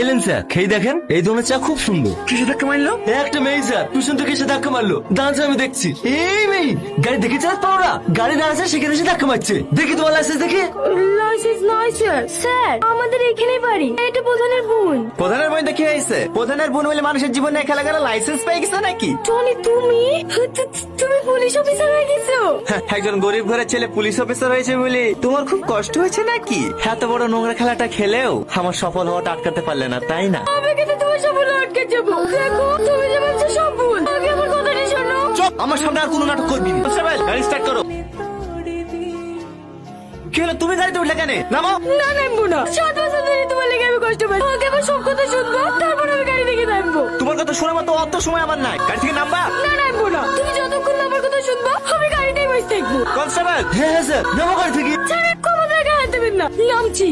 এলেন স্যার, খেয়ে দেখেন, এই ধরনের চা খুব সুন্দর। কিসে ধাক্কা মারলো? একটা মেয়ে স্যার, টুশন থেকে এসে ধাক্কা মারলো। দাঁড়াচ্ছে আমি দেখছি। এই মেয়ে গাড়ি দেখে চালাতে পারো না? গাড়ি দাঁড়াচ্ছে সেখানে এসে ধাক্কা মারছে। দেখি তোমার লাইসেন্স দেখি। লাইসেন্স নয় স্যার, স্যার আমাদের এখানেই বাড়ি, এটা প্রধানের বোন। প্রধানের বোন দেখে আইছে। প্রধানের বোন বলে মানুষের জীবনে খেলা খেলা লাইসেন্স পেয়ে গেছে নাকি? টনি তুমি তুমি পুলিশ অফিসার হয়ে গেছো? একজন গরিব ঘরের ছেলে পুলিশ অফিসার হয়েছে বলে তোমার খুব কষ্ট হয়েছে নাকি? এত বড় নোংরা খেলাটা খেলেও আমার সফল হওয়াটা আটকাতে পারলে না, তাই না? আমি কিন্তু তোমার সফল আটকে যাবো। দেখো তুমি যে ভাবছো সব ভুল, আগে আমার কথাটা শোনো। চুপ, আমার সামনে আর কোনো নাটক করবি না। কনস্টেবল, গাড়ি স্টার্ট করো। কি হলো, তুমি গাড়িতে উঠলে কেন? নামো। না নামবো না, 7 বছর ধরে তোমার লেগে আমি কষ্ট পাচ্ছি। আগে আমার সব কথা শুনবো, তারপর আমি গাড়ি থেকে নামবো। তোমার কথা শোনার মতো অত সময় আমার নাই। গাড়ি থেকে নামবা। না নামবো না, তুমি যতক্ষণ না আমার কথা শুনবো আমি গাড়িটাই বসে থাকবো। কনস্টেবল, হ্যাঁ হ্যাঁ স্যার, নেবো গাড়ি থেকে। স্যার ক্ষমতার গায়ে হাত দেবেন না, নামছি।